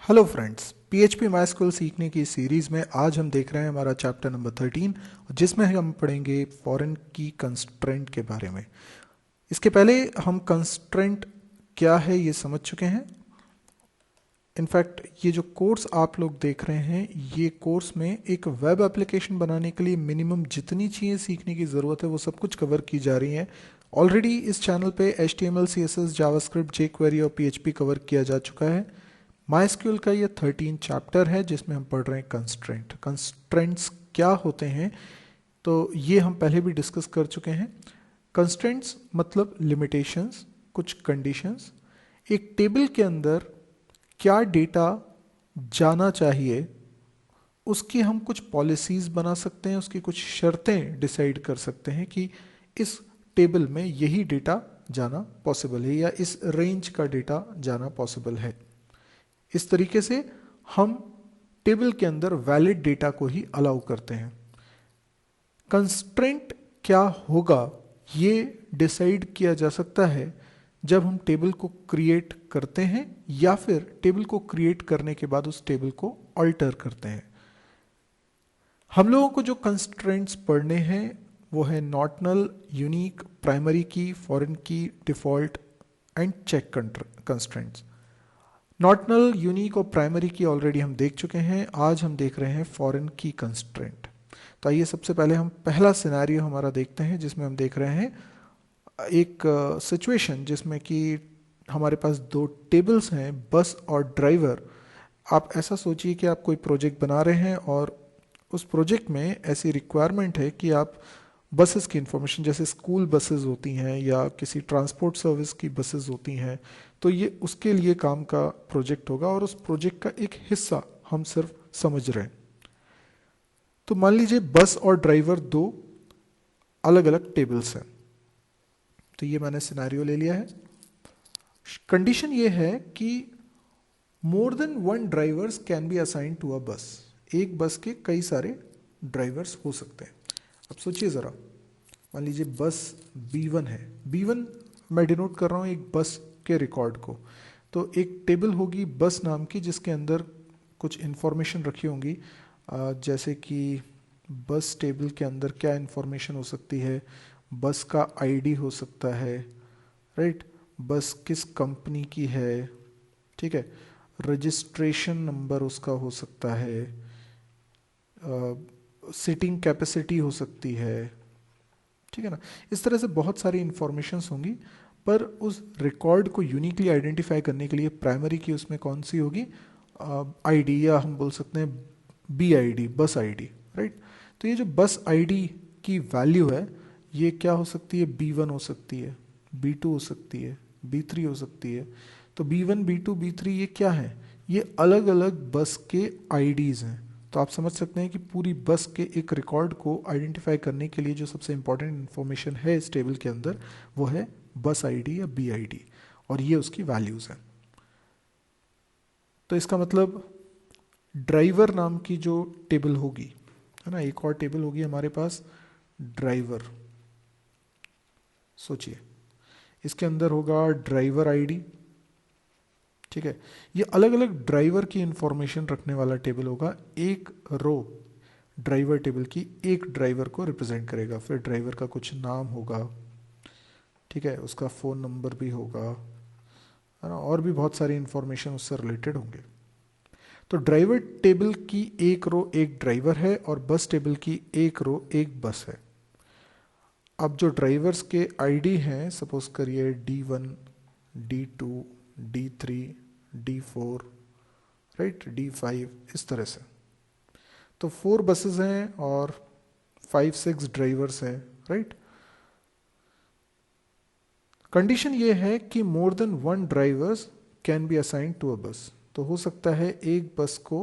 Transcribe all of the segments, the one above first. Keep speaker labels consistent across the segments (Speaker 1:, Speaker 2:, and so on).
Speaker 1: Hello friends, PHP MySQL सीखने की series में आज हम देख रहे हैं हमारा चैप्टर नंबर 13, जिसमें हम पढ़ेंगे फॉरेन की कंस्ट्रेंट के बारे में। इसके पहले हम कंस्ट्रेंट क्या है ये समझ चुके हैं। इनफैक्ट ये जो कोर्स आप लोग देख रहे हैं, ये कोर्स में एक वेब एप्लीकेशन बनाने के लिए मिनिमम जितनी चीज़ें सीखने की ज़रूरत है वो सब कुछ कवर की जा रही हैं। ऑलरेडी इस चैनल पे HTML, CSS, जावास्क्रिप्ट, jQuery और PHP कवर किया जा चुका है। MySQL का ये 13 चैप्टर है जिसमें हम पढ़ रहे हैं कंस्ट्रेंट्स क्या होते हैं, तो ये हम पहले भी डिस्कस कर चुके हैं। कंस्ट्रेंट्स मतलब लिमिटेशंस, कुछ कंडीशंस। एक टेबल के अंदर क्या डेटा जाना चाहिए उसकी हम कुछ पॉलिसीज़ बना सकते हैं, उसकी कुछ शर्तें डिसाइड कर सकते हैं कि इस टेबल में यही डेटा जाना पॉसिबल है या इस रेंज का डेटा जाना पॉसिबल है। इस तरीके से हम टेबल के अंदर वैलिड डेटा को ही अलाउ करते हैं। कंस्ट्रेंट क्या होगा ये डिसाइड किया जा सकता है जब हम टेबल को क्रिएट करते हैं या फिर टेबल को क्रिएट करने के बाद उस टेबल को अल्टर करते हैं। हम लोगों को जो कंस्ट्रेंट्स पढ़ने हैं वो है not null, unique, primary key, foreign key, default and check constraints. Not null, unique और प्राइमरी की ऑलरेडी हम देख चुके हैं। आज हम देख रहे हैं फॉरेन की कंस्ट्रेंट। तो आइए सबसे पहले हम पहला सिनेरियो हमारा देखते हैं जिसमें हम देख रहे हैं एक सिचुएशन जिसमें कि हमारे पास दो टेबल्स हैं, बस और ड्राइवर। आप ऐसा सोचिए कि आप कोई प्रोजेक्ट बना रहे हैं और उस प्रोजेक्ट में ऐसी रिक्वायरमेंट है कि आप बसेस की इंफॉर्मेशन, जैसे स्कूल बसेस होती हैं या किसी ट्रांसपोर्ट सर्विस की बसेस होती हैं, तो ये उसके लिए काम का प्रोजेक्ट होगा और उस प्रोजेक्ट का एक हिस्सा हम सिर्फ समझ रहे हैं। तो मान लीजिए बस और ड्राइवर दो अलग अलग टेबल्स हैं। तो ये मैंने सिनेरियो ले लिया है। कंडीशन ये है कि more than one drivers can be assign to a bus. एक बस के कई सारे ड्राइवर्स हो सकते हैं। अब सोचिए ज़रा, मान लीजिए बस B1 है। B1 मैं डिनोट कर रहा हूँ एक बस के रिकॉर्ड को। तो एक टेबल होगी बस नाम की जिसके अंदर कुछ इन्फॉर्मेशन रखी होंगी, जैसे कि बस टेबल के अंदर क्या इन्फॉर्मेशन हो सकती है। बस का आईडी हो सकता है, राइट, बस किस कंपनी की है, ठीक है, रजिस्ट्रेशन नंबर उसका हो सकता है, सीटिंग कैपेसिटी हो सकती है, ठीक है ना। इस तरह से बहुत सारी इंफॉर्मेशंस होंगी, पर उस रिकॉर्ड को यूनिकली आइडेंटिफाई करने के लिए प्राइमरी की उसमें कौन सी होगी, आईडी, या हम बोल सकते हैं BID, बस आईडी, राइट। तो ये जो बस आईडी की वैल्यू है ये क्या हो सकती है, B1 हो सकती है, B2 हो सकती है, B3 हो सकती है। तो B1, B2, B3 ये क्या है, ये अलग अलग बस के आईडीज़ हैं। तो आप समझ सकते हैं कि पूरी बस के एक रिकॉर्ड को आइडेंटिफाई करने के लिए जो सबसे इंपॉर्टेंट इन्फॉर्मेशन है इस टेबल के अंदर वो है बस आईडी या BID, और ये उसकी वैल्यूज़ हैं। तो इसका मतलब ड्राइवर नाम की जो टेबल होगी, है ना, एक और टेबल होगी हमारे पास ड्राइवर। सोचिए इसके अंदर होगा ड्राइवर आईडी, ठीक है। ये अलग अलग ड्राइवर की इंफॉर्मेशन रखने वाला टेबल होगा। एक रो ड्राइवर टेबल की एक ड्राइवर को रिप्रेजेंट करेगा, फिर ड्राइवर का कुछ नाम होगा, ठीक है, उसका फ़ोन नंबर भी होगा, है ना, और भी बहुत सारी इंफॉर्मेशन उससे रिलेटेड होंगे। तो ड्राइवर टेबल की एक रो एक ड्राइवर है और बस टेबल की एक रो एक बस है। अब जो ड्राइवर्स के आईडी हैं, सपोज करिए D1, D2, D3, D4, right, D5, इस तरह से। तो 4 बसेस हैं और 5-6 ड्राइवर्स हैं, राइट। कंडीशन ये है कि more than one drivers can be assign to a bus. तो हो सकता है एक बस को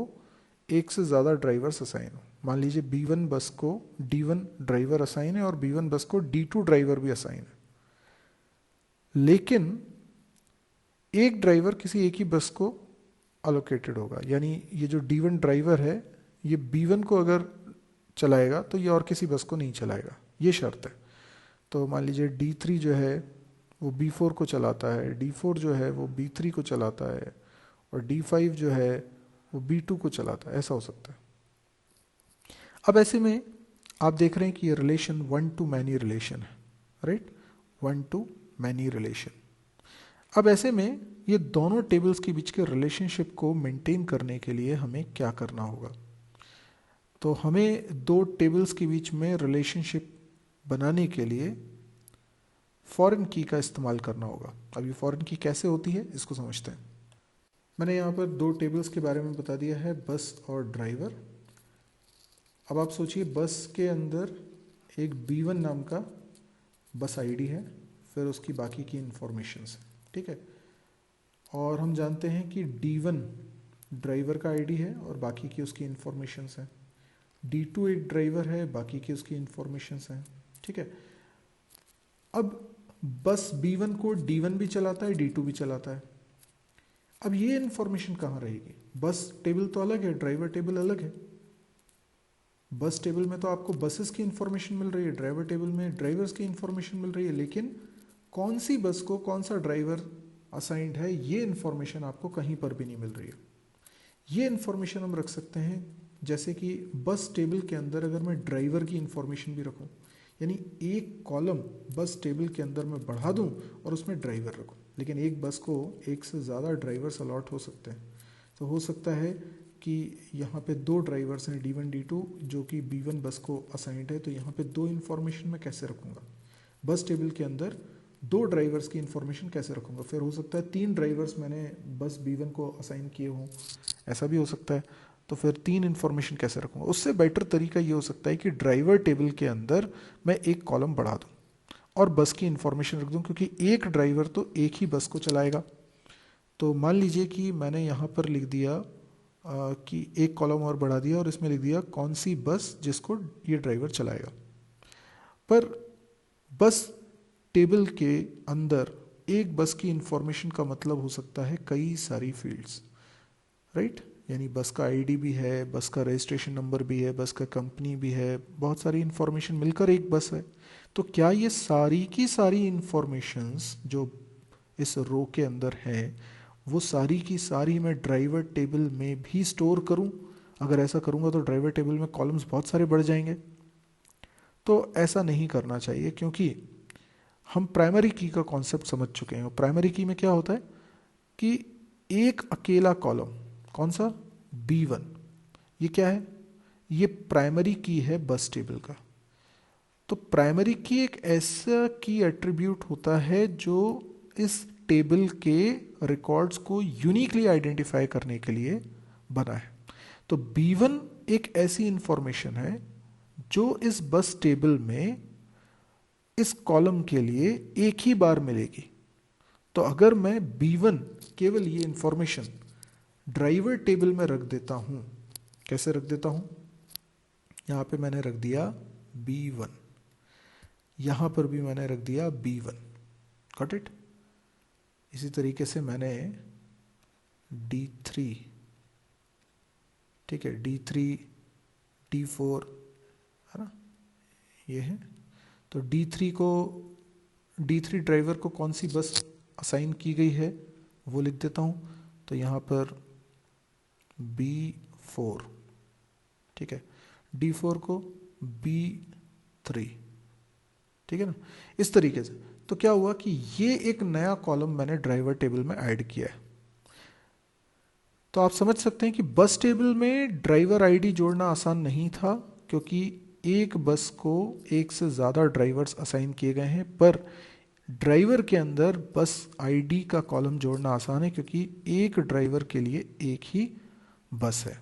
Speaker 1: एक से ज़्यादा ड्राइवर्स असाइन हो। मान लीजिए B1 बस को D1 ड्राइवर असाइन है और B1 बस को D2 ड्राइवर भी असाइन है, लेकिन एक ड्राइवर किसी एक ही बस को अलोकेटेड होगा। यानी ये जो D1 ड्राइवर है ये B1 को अगर चलाएगा तो ये और किसी बस को नहीं चलाएगा, ये शर्त है। तो मान लीजिए D3 जो है वो B4 को चलाता है, D4 जो है वो B3 को चलाता है, और D5 जो है वो B2 को चलाता है, ऐसा हो सकता है। अब ऐसे में आप देख रहे हैं कि ये relation one to many relation है, right, one to many relation. अब ऐसे में ये दोनों टेबल्स के बीच के रिलेशनशिप को मेंटेन करने के लिए हमें क्या करना होगा? तो हमें दो टेबल्स के बीच में रिलेशनशिप बनाने के लिए फॉरेन की का इस्तेमाल करना होगा। अब ये फॉरेन की कैसे होती है इसको समझते हैं। मैंने यहाँ पर दो टेबल्स के बारे में बता दिया है, बस और ड्राइवर। अब आप सोचिए बस के अंदर एक B1 नाम का बस आईडी है, फिर उसकी बाकी की इंफॉर्मेशंस है, ठीक है। और हम जानते हैं कि D1 ड्राइवर का आईडी है और बाकी की उसकी इंफॉर्मेशंस हैं। D2 एक ड्राइवर है, बाकी की उसकी इंफॉर्मेशंस हैं, ठीक है। अब बस B1 को D1 भी चलाता है, D2 भी चलाता है। अब ये इंफॉर्मेशन कहाँ रहेगी? बस टेबल तो अलग है, ड्राइवर टेबल अलग है। बस टेबल में तो आपको बसेस की इंफॉर्मेशन मिल रही है, ड्राइवर टेबल में ड्राइवर्स की इंफॉर्मेशन मिल रही है, लेकिन कौन सी बस को कौन सा ड्राइवर असाइंड है ये इंफॉर्मेशन आपको कहीं पर भी नहीं मिल रही है। ये इंफॉर्मेशन हम रख सकते हैं, जैसे कि बस टेबल के अंदर अगर मैं ड्राइवर की इंफॉर्मेशन भी रखूं, यानी एक कॉलम बस टेबल के अंदर मैं बढ़ा दूं और उसमें ड्राइवर रखूं, लेकिन एक बस को एक से ज़्यादा ड्राइवर्स अलॉट हो सकते हैं। तो हो सकता है कि यहाँ पे दो ड्राइवर्स हैं D1 D2 जो कि B1 बस को असाइंड है, तो यहाँ पे दो इन्फॉर्मेशन मैं कैसे रखूँगा? बस टेबल के अंदर दो ड्राइवर्स की इन्फॉर्मेशन कैसे रखूँगा? फिर हो सकता है तीन ड्राइवर्स मैंने बस B1 को असाइन किए हों, ऐसा भी हो सकता है। तो फिर तीन इन्फॉर्मेशन कैसे रखूँगा? उससे बेटर तरीका ये हो सकता है कि ड्राइवर टेबल के अंदर मैं एक कॉलम बढ़ा दूँ और बस की इन्फॉर्मेशन रख दूँ, क्योंकि एक ड्राइवर तो एक ही बस को चलाएगा। तो मान लीजिए कि मैंने यहाँ पर लिख दिया कि एक कॉलम और बढ़ा दिया और इसमें लिख दिया कौन सी बस जिसको ये ड्राइवर चलाएगा। पर बस टेबल के अंदर एक बस की इंफॉर्मेशन का मतलब हो सकता है कई सारी फील्ड्स, राइट। यानी बस का आईडी भी है, बस का रजिस्ट्रेशन नंबर भी है, बस का कंपनी भी है, बहुत सारी इंफॉर्मेशन मिलकर एक बस है। तो क्या ये सारी की सारी इंफॉर्मेशंस जो इस रो के अंदर है वो सारी की सारी मैं ड्राइवर टेबल में भी स्टोर करूं? अगर ऐसा करूंगा तो ड्राइवर टेबल में कॉलम्स बहुत सारे बढ़ जाएंगे। तो ऐसा नहीं करना चाहिए, क्योंकि हम प्राइमरी की का कॉन्सेप्ट समझ चुके हैं। प्राइमरी की में क्या होता है कि एक अकेला कॉलम, कौन सा? B1, ये क्या है? ये प्राइमरी की है बस टेबल का। तो प्राइमरी की एक ऐसा की एट्रीब्यूट होता है जो इस टेबल के रिकॉर्ड्स को यूनिकली आइडेंटिफाई करने के लिए बना है। तो B1 एक ऐसी इंफॉर्मेशन है जो इस बस टेबल में इस कॉलम के लिए एक ही बार मिलेगी। तो अगर मैं B1 केवल ये इंफॉर्मेशन ड्राइवर टेबल में रख देता हूं, कैसे रख देता हूं? यहां पे मैंने रख दिया B1, यहां पर भी मैंने रख दिया B1, गॉट इट। इसी तरीके से मैंने D3, ठीक है, D3 D4 है ना, ये है। तो D3 ड्राइवर को कौन सी बस असाइन की गई है वो लिख देता हूँ। तो यहाँ पर B4, ठीक है, D4 को B3, ठीक है ना, इस तरीके से। तो क्या हुआ कि ये एक नया कॉलम मैंने ड्राइवर टेबल में ऐड किया है। तो आप समझ सकते हैं कि बस टेबल में ड्राइवर आईडी जोड़ना आसान नहीं था, क्योंकि एक बस को एक से ज़्यादा ड्राइवर्स असाइन किए गए हैं। पर ड्राइवर के अंदर बस आईडी का कॉलम जोड़ना आसान है, क्योंकि एक ड्राइवर के लिए एक ही बस है।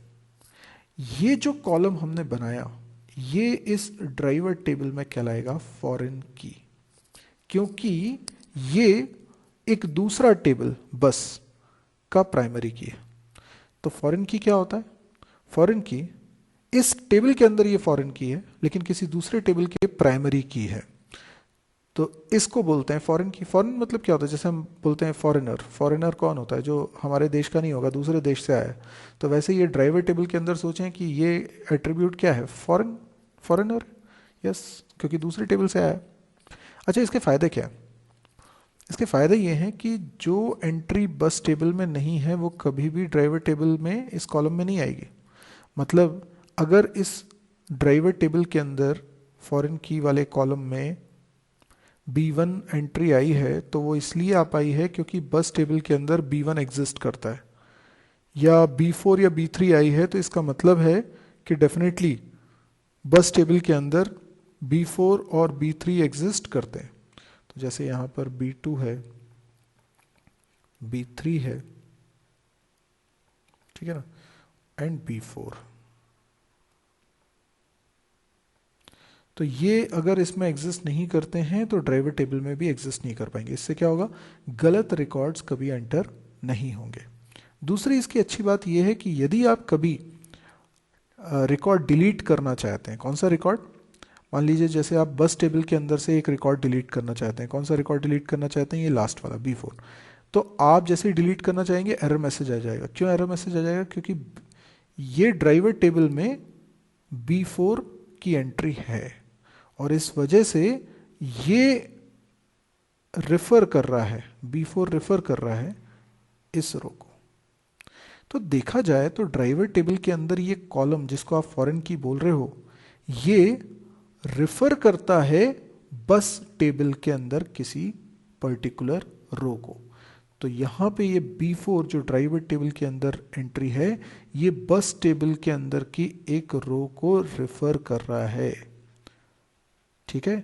Speaker 1: ये जो कॉलम हमने बनाया ये इस ड्राइवर टेबल में कहलाएगा फॉरेन की, क्योंकि ये एक दूसरा टेबल बस का प्राइमरी की है। तो फॉरेन की क्या होता है? फॉरेन की इस टेबल के अंदर ये फॉरेन की है, लेकिन किसी दूसरे टेबल की प्राइमरी की है। तो इसको बोलते हैं फॉरेन की। फॉरेन मतलब क्या होता है? जैसे हम बोलते हैं फॉरेनर। फॉरेनर कौन होता है? जो हमारे देश का नहीं होगा, दूसरे देश से आया है। तो वैसे ये ड्राइवर टेबल के अंदर सोचें कि ये एट्रीब्यूट क्या है? फॉरेन, फॉरेनर, यस, क्योंकि दूसरे टेबल से आया है। अच्छा, इसके फ़ायदे क्या है? इसके फ़ायदे ये हैं कि जो एंट्री बस टेबल में नहीं है वो कभी भी ड्राइवर टेबल में इस कॉलम में नहीं आएगी। मतलब अगर इस ड्राइवर टेबल के अंदर फॉरेन की वाले कॉलम में B1 एंट्री आई है तो वो इसलिए आ पाई है क्योंकि बस टेबल के अंदर B1 एग्जिस्ट करता है, या B4 या B3 आई है तो इसका मतलब है कि डेफिनेटली बस टेबल के अंदर B4 और B3 एग्जिस्ट करते हैं। तो जैसे यहाँ पर B2 है, B3 है, ठीक है ना, एंड B4, तो ये अगर इसमें एग्जिस्ट नहीं करते हैं तो ड्राइवर टेबल में भी एग्जिस्ट नहीं कर पाएंगे। इससे क्या होगा, गलत रिकॉर्ड्स कभी एंटर नहीं होंगे। दूसरी इसकी अच्छी बात यह है कि यदि आप कभी रिकॉर्ड डिलीट करना चाहते हैं, कौन सा रिकॉर्ड, मान लीजिए जैसे आप बस टेबल के अंदर से एक रिकॉर्ड डिलीट करना चाहते हैं, कौन सा रिकॉर्ड डिलीट करना चाहते हैं, ये लास्ट वाला B4, तो आप जैसे ही डिलीट करना चाहेंगे एरर मैसेज आ जाएगा। क्यों एरर मैसेज आ जाएगा, क्योंकि ये ड्राइवर टेबल में B4 की एंट्री है और इस वजह से ये रेफर कर रहा है, B4 रेफर कर रहा है इस रो को। तो देखा जाए तो ड्राइवर टेबल के अंदर ये कॉलम जिसको आप फॉरेन की बोल रहे हो, ये रेफर करता है बस टेबल के अंदर किसी पर्टिकुलर रो को। तो यहाँ पे ये B4 जो ड्राइवर टेबल के अंदर एंट्री है, ये बस टेबल के अंदर की एक रो को रेफर कर रहा है। ठीक है,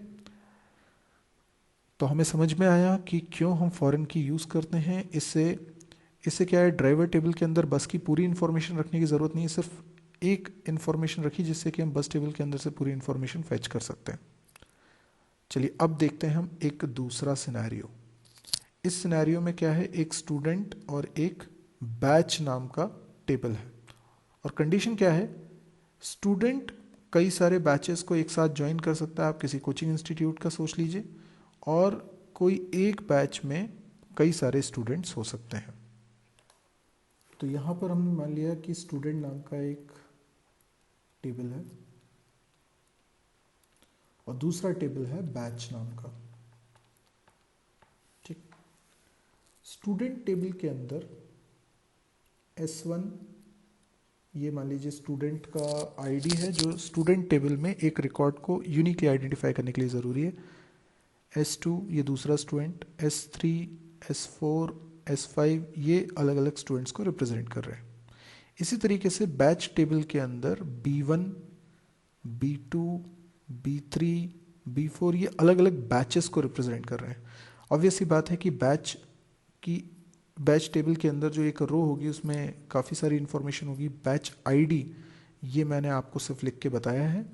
Speaker 1: तो हमें समझ में आया कि क्यों हम फॉरेन की यूज़ करते हैं। इससे क्या है, ड्राइवर टेबल के अंदर बस की पूरी इन्फॉर्मेशन रखने की ज़रूरत नहीं है, सिर्फ एक इन्फॉर्मेशन रखी जिससे कि हम बस टेबल के अंदर से पूरी इन्फॉर्मेशन फैच कर सकते हैं। चलिए अब देखते हैं हम एक दूसरा सिनेरियो। इस सिनेरियो में क्या है, एक स्टूडेंट और एक बैच नाम का टेबल है और कंडीशन क्या है, स्टूडेंट कई सारे बैचेस को एक साथ ज्वाइन कर सकता है। आप किसी कोचिंग इंस्टीट्यूट का सोच लीजिए और कोई एक बैच में कई सारे स्टूडेंट्स हो सकते हैं। तो यहाँ पर हमने मान लिया कि स्टूडेंट नाम का एक टेबल है और दूसरा टेबल है बैच नाम का। ठीक, स्टूडेंट टेबल के अंदर S1, ये मान लीजिए स्टूडेंट का आईडी है जो स्टूडेंट टेबल में एक रिकॉर्ड को यूनिकली आइडेंटिफाई करने के लिए ज़रूरी है। S2 ये दूसरा स्टूडेंट, S3, S4, S5 ये अलग अलग स्टूडेंट्स को रिप्रेजेंट कर रहे हैं। इसी तरीके से बैच टेबल के अंदर B1, B2, B3, B4 ये अलग अलग बैचेस को रिप्रेजेंट कर रहे हैं। ऑब्वियस सी बात है कि बैच टेबल के अंदर जो एक रो होगी उसमें काफ़ी सारी इन्फॉर्मेशन होगी। बैच आईडी ये मैंने आपको सिर्फ लिख के बताया है।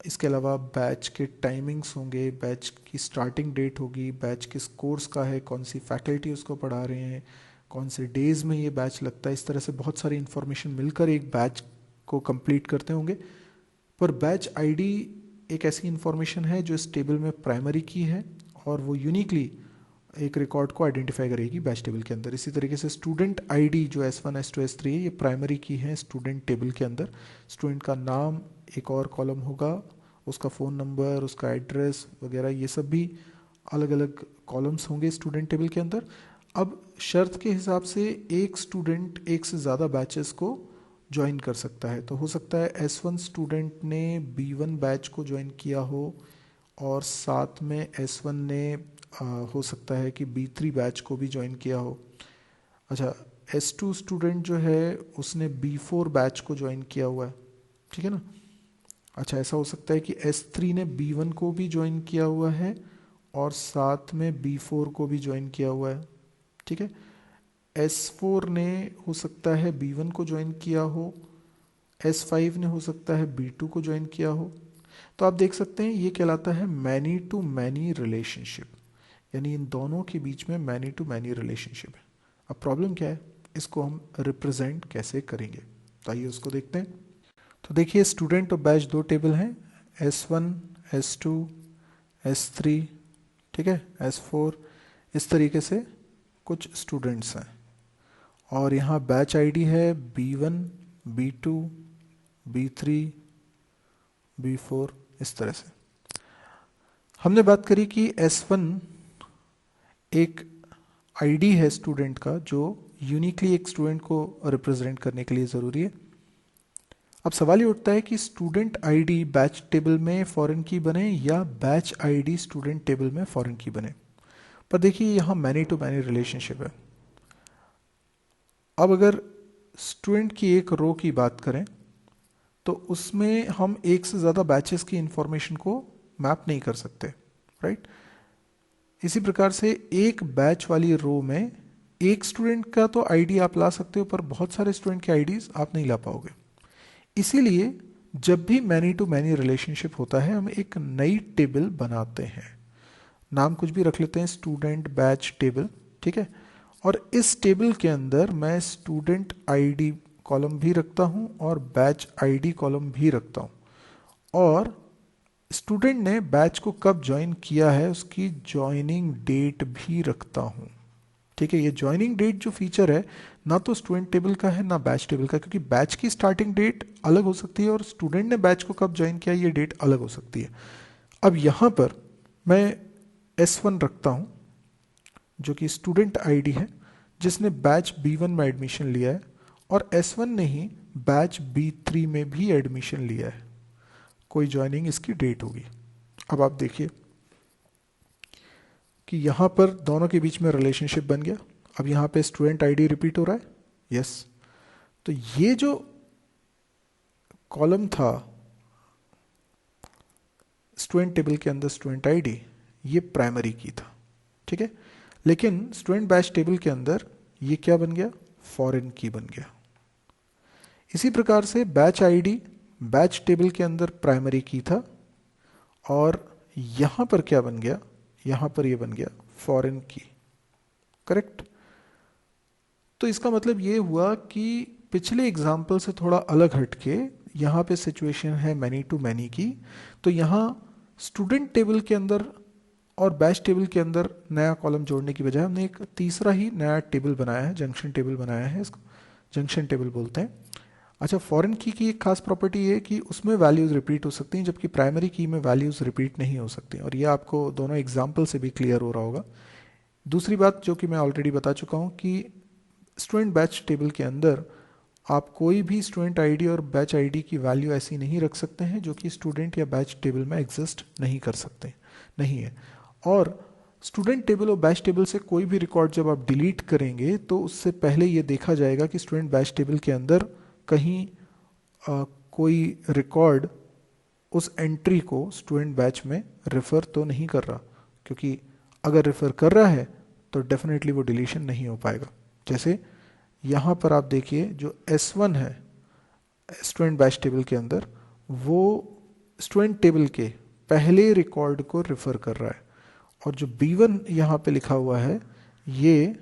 Speaker 1: इसके अलावा बैच के टाइमिंग्स होंगे, बैच की स्टार्टिंग डेट होगी, बैच किस कोर्स का है, कौन सी फैकल्टी उसको पढ़ा रहे हैं, कौन से डेज़ में ये बैच लगता है। इस तरह से बहुत सारी इन्फॉर्मेशन मिलकर एक बैच को कंप्लीट करते होंगे। पर बैच आईडी एक ऐसी इन्फॉर्मेशन है जो इस टेबल में प्राइमरी की है और वो यूनिकली एक रिकॉर्ड को आइडेंटिफाई करेगी बैच टेबल के अंदर। इसी तरीके से स्टूडेंट आईडी जो S1, S2, S3 है ये प्राइमरी की है स्टूडेंट टेबल के अंदर। स्टूडेंट का नाम एक और कॉलम होगा, उसका फ़ोन नंबर, उसका एड्रेस वगैरह ये सब भी अलग अलग कॉलम्स होंगे स्टूडेंट टेबल के अंदर। अब शर्त के हिसाब से एक स्टूडेंट एक से ज़्यादा बैचेस को ज्वाइन कर सकता है। तो हो सकता है S1 स्टूडेंट ने B1 बैच को ज्वाइन किया हो और साथ में S1 ने हो सकता है कि B3 बैच को भी ज्वाइन किया हो। अच्छा, S2 स्टूडेंट जो है उसने B4 बैच को ज्वाइन किया हुआ है, ठीक है ना। अच्छा, ऐसा हो सकता है कि S3 ने B1 को भी ज्वाइन किया हुआ है और साथ में B4 को भी ज्वाइन किया हुआ है, ठीक है। S4 ने हो सकता है B1 को ज्वाइन किया हो, S5 ने हो सकता है B2 को ज्वाइन किया हो। तो आप देख सकते हैं ये कहलाता है मैनी टू मैनी रिलेशनशिप, यानी इन दोनों के बीच में मैनी टू मैनी रिलेशनशिप है। अब प्रॉब्लम क्या है, इसको हम रिप्रेजेंट कैसे करेंगे, तो आइए उसको देखते हैं। तो देखिए स्टूडेंट और बैच दो टेबल हैं, S1, S2, S3, ठीक है, S4, इस तरीके से कुछ स्टूडेंट्स हैं और यहाँ बैच आईडी है B1, B2, B3, B4, इस तरह से। हमने बात करी कि S1 एक आईडी है स्टूडेंट का जो यूनिकली एक स्टूडेंट को रिप्रेजेंट करने के लिए ज़रूरी है। अब सवाल ये उठता है कि स्टूडेंट आईडी बैच टेबल में फॉरेन की बने या बैच आईडी स्टूडेंट टेबल में फॉरेन की बने। पर देखिए यहाँ मैनी टू मैनी रिलेशनशिप है। अब अगर स्टूडेंट की एक रो की बात करें तो उसमें हम एक से ज़्यादा बैचेस की इंफॉर्मेशन को मैप नहीं कर सकते, राइट। इसी प्रकार से एक बैच वाली रो में एक स्टूडेंट का तो आईडी आप ला सकते हो, पर बहुत सारे स्टूडेंट के आईडीज आप नहीं ला पाओगे। इसीलिए जब भी मैनी टू मैनी रिलेशनशिप होता है हम एक नई टेबल बनाते हैं। नाम कुछ भी रख लेते हैं, स्टूडेंट बैच टेबल, ठीक है। और इस टेबल के अंदर मैं स्टूडेंट आईडी कॉलम भी रखता हूं और बैच आईडी कॉलम भी रखता हूं, और स्टूडेंट ने बैच को कब ज्वाइन किया है उसकी ज्वाइनिंग डेट भी रखता हूं, ठीक है। ये ज्वाइनिंग डेट जो फीचर है ना तो स्टूडेंट टेबल का है ना बैच टेबल का, क्योंकि बैच की स्टार्टिंग डेट अलग हो सकती है और स्टूडेंट ने बैच को कब ज्वाइन किया ये डेट अलग हो सकती है। अब यहां पर मैं S1 रखता हूं जो कि स्टूडेंट आईडी है जिसने बैच B1 में एडमिशन लिया है, और S1 ने ही बैच B3 में भी एडमिशन लिया है। कोई ज्वाइनिंग इसकी डेट होगी। अब आप देखिए कि यहाँ पर दोनों के बीच में रिलेशनशिप बन गया। अब यहाँ पे स्टूडेंट आईडी रिपीट हो रहा है, यस। तो ये जो कॉलम था स्टूडेंट टेबल के अंदर स्टूडेंट आईडी, ये प्राइमरी की था, ठीक है। लेकिन स्टूडेंट बैच टेबल के अंदर ये क्या बन गया, फॉरेन की बन गया। इसी प्रकार से बैच आईडी बैच टेबल के अंदर प्राइमरी की था, और यहां पर क्या बन गया, यहां पर ये बन गया फॉरेन की, करेक्ट। तो इसका मतलब ये हुआ कि पिछले एग्जाम्पल से थोड़ा अलग हटके यहाँ पे सिचुएशन है मैनी टू मैनी की। तो यहाँ स्टूडेंट टेबल के अंदर और बैच टेबल के अंदर नया कॉलम जोड़ने की बजाय हमने एक तीसरा ही नया टेबल बनाया है, जंक्शन टेबल बनाया है, इसको जंक्शन टेबल बोलते हैं। अच्छा, फॉरेन की एक खास प्रॉपर्टी है कि उसमें वैल्यूज़ रिपीट हो सकती हैं, जबकि प्राइमरी की में वैल्यूज़ रिपीट नहीं हो सकती, और ये आपको दोनों एग्जाम्पल से भी क्लियर हो रहा होगा। दूसरी बात जो कि मैं ऑलरेडी बता चुका हूँ कि स्टूडेंट बैच टेबल के अंदर आप कोई भी स्टूडेंट आईडी और बैच आईडी की वैल्यू ऐसी नहीं रख सकते हैं जो कि स्टूडेंट या बैच टेबल में एग्जिस्ट नहीं कर सकते, नहीं है। और स्टूडेंट टेबल और बैच टेबल से कोई भी रिकॉर्ड जब आप डिलीट करेंगे तो उससे पहले ये देखा जाएगा कि स्टूडेंट बैच टेबल के अंदर कहीं कोई रिकॉर्ड उस एंट्री को स्टूडेंट बैच में रेफर तो नहीं कर रहा, क्योंकि अगर रेफर कर रहा है तो डेफिनेटली वो डिलीशन नहीं हो पाएगा। जैसे यहाँ पर आप देखिए जो S1 है स्टूडेंट बैच टेबल के अंदर, वो स्टूडेंट टेबल के पहले रिकॉर्ड को रेफर कर रहा है, और जो B1 यहाँ पे लिखा हुआ है ये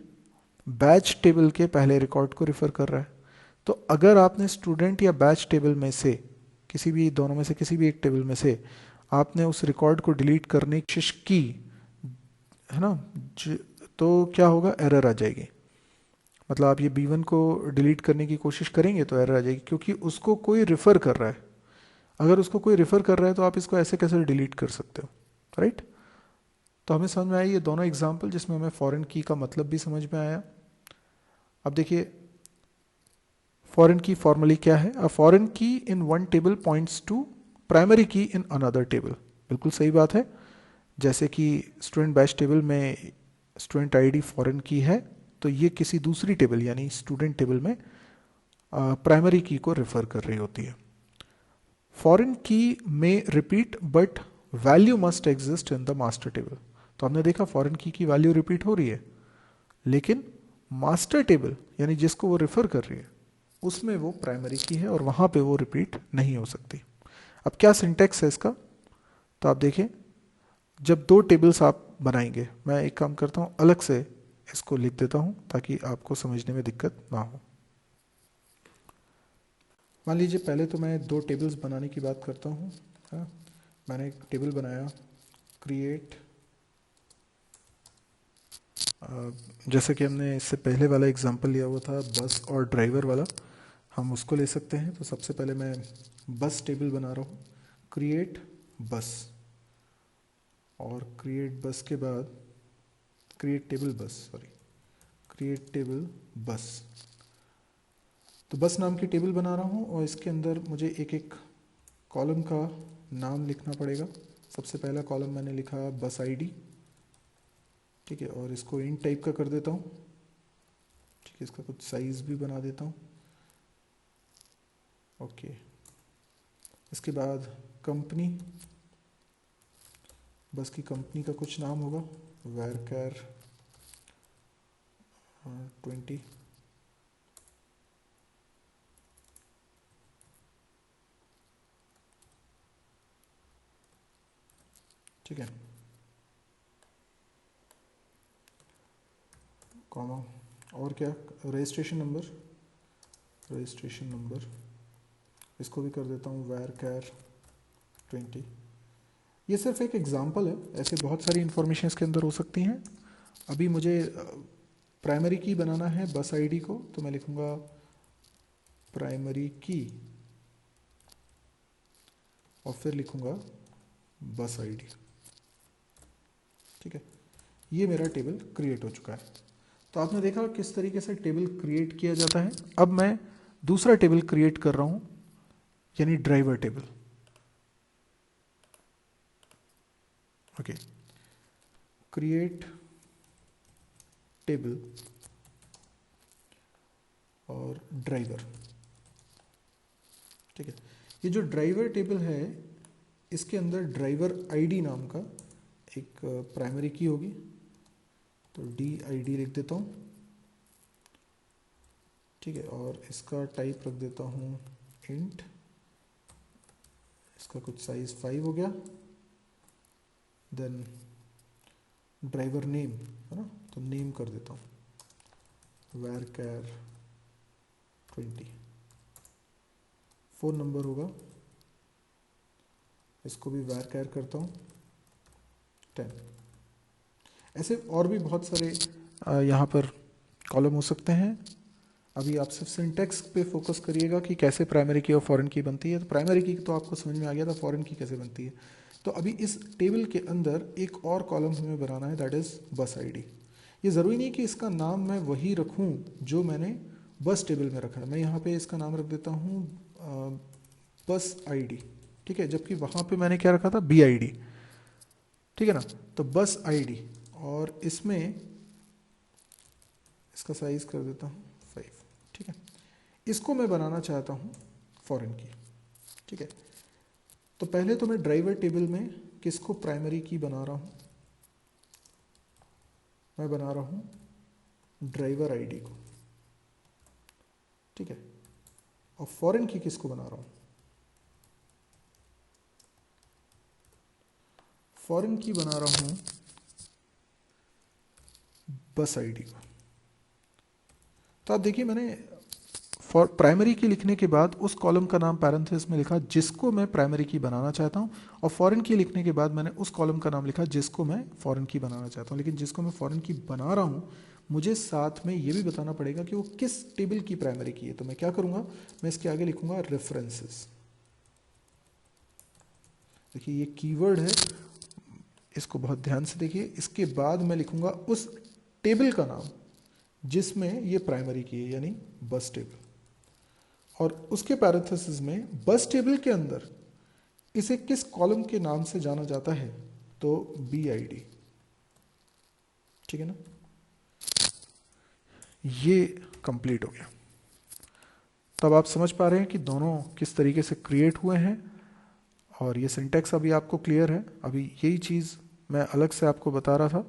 Speaker 1: बैच टेबल के पहले रिकॉर्ड को रेफर कर रहा है। तो अगर आपने स्टूडेंट या बैच टेबल में से किसी भी दोनों में से किसी भी एक टेबल में से आपने उस रिकॉर्ड को डिलीट करने की कोशिश की है ना, तो क्या होगा, एरर आ जाएगी। मतलब आप ये B1 को डिलीट करने की कोशिश करेंगे तो एरर आ जाएगी, क्योंकि उसको कोई रेफर कर रहा है। अगर उसको कोई रेफर कर रहा है तो आप इसको ऐसे कैसे डिलीट कर सकते हो, राइट। तो हमें समझ में आया ये दोनों एग्जाम्पल जिसमें हमें फॉरेन की का मतलब भी समझ में आया। अब देखिए फॉरेन की फॉर्मली क्या है, a foreign key in one table points to primary key in another table. बिल्कुल सही बात है। जैसे कि स्टूडेंट बैच टेबल में स्टूडेंट आईडी फॉरेन की है, तो ये किसी दूसरी टेबल यानी स्टूडेंट टेबल में प्राइमरी की को रेफर कर रही होती है। फॉरेन की में repeat but value must exist in the master table. तो हमने देखा फॉरेन की वैल्यू रिपीट हो रही है, लेकिन मास्टर टेबल यानी जिसको वो रेफर कर रही है उसमें वो प्राइमरी की है और वहां पे वो रिपीट नहीं हो सकती। अब क्या सिंटेक्स है इसका, तो आप देखें जब दो टेबल्स आप बनाएंगे, मैं एक काम करता हूँ अलग से इसको लिख देता हूँ ताकि आपको समझने में दिक्कत ना हो। मान लीजिए पहले तो मैं दो टेबल्स बनाने की बात करता हूँ। मैंने एक टेबल बनाया क्रिएट, जैसे कि हमने इससे पहले वाला एग्जांपल लिया हुआ था बस और ड्राइवर वाला, हम उसको ले सकते हैं। तो सबसे पहले मैं बस टेबल बना रहा हूँ, क्रिएट बस, और क्रिएट बस के बाद क्रिएट टेबल बस, सॉरी, क्रिएट टेबल बस। तो बस नाम की टेबल बना रहा हूँ और इसके अंदर मुझे एक एक कॉलम का नाम लिखना पड़ेगा। सबसे पहला कॉलम मैंने लिखा बस आईडी, ठीक है, और इसको इंट टाइप का कर देता हूँ, ठीक है, इसका कुछ साइज भी बना देता हूँ, ओके। इसके बाद कंपनी, बस की कंपनी का कुछ नाम होगा, वैरकर 20, ठीक है, कॉमा, और क्या, रजिस्ट्रेशन नंबर, रजिस्ट्रेशन नंबर इसको भी कर देता हूँ वैरकर 20। ये सिर्फ एक एग्जांपल है, ऐसे बहुत सारी इंफॉर्मेशन इसके अंदर हो सकती हैं। अभी मुझे प्राइमरी की बनाना है बस आईडी को, तो मैं लिखूँगा प्राइमरी की और फिर लिखूँगा बस आईडी, ठीक है। ये मेरा टेबल क्रिएट हो चुका है। तो आपने देखा किस तरीके से टेबल क्रिएट किया जाता है। अब मैं दूसरा टेबल क्रिएट कर रहा हूँ, यानी driver table, okay. Create table और ड्राइवर, ठीक है। ये जो ड्राइवर टेबल है इसके अंदर ड्राइवर आईडी नाम का एक प्राइमरी की होगी, तो डी आई डी लिख देता हूँ, ठीक है, और इसका टाइप रख देता हूँ इंट, इसका कुछ साइज 5 हो गया। देन ड्राइवर नेम है ना, तो नेम कर देता हूँ वैरकर 20। फ़ोन नंबर होगा, इसको भी वैरकर करता हूँ 10। ऐसे और भी बहुत सारे यहाँ पर कॉलम हो सकते हैं। अभी आप सिर्फ सिंटैक्स पे फोकस करिएगा कि कैसे प्राइमरी की और फॉरेन की बनती है। तो प्राइमरी की तो आपको समझ में आ गया था, फॉरेन की कैसे बनती है। तो अभी इस टेबल के अंदर एक और कॉलम हमें बनाना है, दैट इज़ बस आईडी। ये ज़रूरी नहीं कि इसका नाम मैं वही रखूँ जो मैंने बस टेबल में रखा है। मैं यहाँ पे इसका नाम रख देता हूँ बस आईडी, ठीक है, जबकि वहाँ पे मैंने क्या रखा था, बी आई डी, ठीक है ना। तो बस आईडी, और इसमें इसका साइज कर देता हूँ 5, ठीक है। इसको मैं बनाना चाहता हूँ फॉरेन की, ठीक है। तो पहले तो मैं ड्राइवर टेबल में किसको प्राइमरी की बना रहा हूँ, मैं बना रहा हूँ ड्राइवर आईडी को, ठीक है। और फॉरेन की किसको बना रहा हूँ, फॉरेन की बना रहा हूँ बस आईडी को। तो आप देखिए मैंने फॉर प्राइमरी की लिखने के बाद उस कॉलम का नाम पैरेंथेसिस में लिखा जिसको मैं प्राइमरी की बनाना चाहता हूँ, और फॉरेन की लिखने के बाद मैंने उस कॉलम का नाम लिखा जिसको मैं फॉरेन की बनाना चाहता हूँ। लेकिन जिसको मैं फॉरेन की बना रहा हूँ मुझे साथ में ये भी बताना पड़ेगा कि वो किस टेबल की प्राइमरी की है। तो मैं क्या करूँगा, मैं इसके आगे लिखूँगा रेफरेंसेस। देखिए ये कीवर्ड है, इसको बहुत ध्यान से देखिए। इसके बाद मैं लिखूँगा उस टेबल का नाम जिसमें ये प्राइमरी की है, यानी बस टेबल, और उसके पैरेंथेसिस में बस टेबल के अंदर इसे किस कॉलम के नाम से जाना जाता है, तो बी आई डी, ठीक है ना। ये कंप्लीट हो गया। तब आप समझ पा रहे हैं कि दोनों किस तरीके से क्रिएट हुए हैं, और ये सिंटैक्स अभी आपको क्लियर है। अभी यही चीज़ मैं अलग से आपको बता रहा था,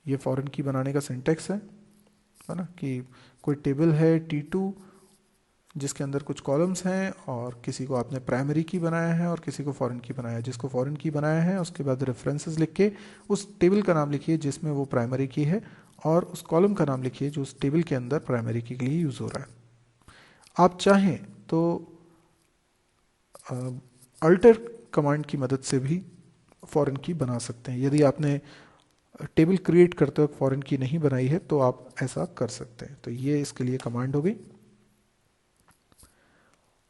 Speaker 1: ये फॉरेन की बनाने का सिंटैक्स है ना, कि कोई टेबल है T2 जिसके अंदर कुछ कॉलम्स हैं, और किसी को आपने प्राइमरी की बनाया है और किसी को फॉरेन की बनाया है। जिसको फॉरेन की बनाया है उसके बाद रेफरेंसेस लिख के उस टेबल का नाम लिखिए जिसमें वो प्राइमरी की है, और उस कॉलम का नाम लिखिए जो उस टेबल के अंदर प्राइमरी की के लिए यूज़ हो रहा है। आप चाहें तो अल्टर कमांड की मदद से भी फॉरेन की बना सकते हैं। यदि आपने टेबल क्रिएट करते वक्त फॉरेन की नहीं बनाई है तो आप ऐसा कर सकते हैं। तो ये इसके लिए कमांड हो गई।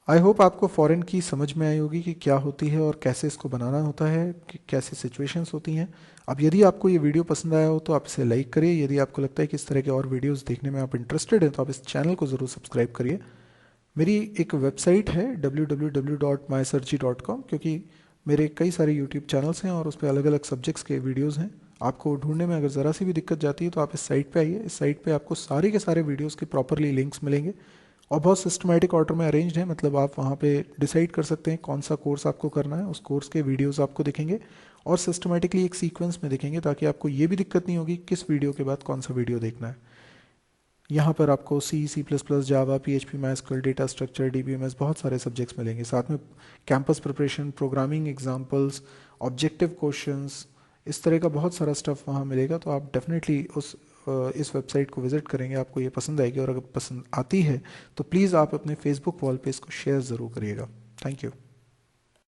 Speaker 1: आई होप आपको फॉरेन की समझ में आई होगी कि क्या होती है और कैसे इसको बनाना होता है, कि कैसे सिचुएशंस होती हैं। अब यदि आपको ये वीडियो पसंद आया हो तो आप इसे लाइक करिए। यदि आपको लगता है कि इस तरह के और वीडियोस देखने में आप इंटरेस्टेड हैं तो आप इस चैनल को ज़रूर सब्सक्राइब करिए। मेरी एक वेबसाइट है www.mysearchy.com, क्योंकि मेरे कई सारे यूट्यूब चैनल्स हैं और उस पर अलग अलग सब्जेक्ट्स के वीडियोस हैं। आपको ढूंढने में अगर ज़रा सी भी दिक्कत जाती है तो आप इस साइट पे आइए। इस साइट पे आपको सारे के सारे वीडियोस के प्रॉपरली लिंक्स मिलेंगे और बहुत सिस्टमेटिक ऑर्डर में अरेंज्ड है। मतलब आप वहाँ पे डिसाइड कर सकते हैं कौन सा कोर्स आपको करना है, उस कोर्स के वीडियोस आपको दिखेंगे और सिस्टमेटिकली एक सीक्वेंस में दिखेंगे, ताकि आपको ये भी दिक्कत नहीं होगी किस वीडियो के बाद कौन सा वीडियो देखना है। यहाँ पर आपको C++, जावा, PHP, MySQL, data structure, DBMS, बहुत सारे सब्जेक्ट्स मिलेंगे। साथ में campus preparation, programming examples, objective questions, इस तरह का बहुत सारा स्टफ वहाँ मिलेगा। तो आप डेफिनेटली इस वेबसाइट को विज़िट करेंगे, आपको ये पसंद आएगी। और अगर पसंद आती है तो प्लीज़ आप अपने फेसबुक वॉल पे इसको शेयर ज़रूर करिएगा। Thank you.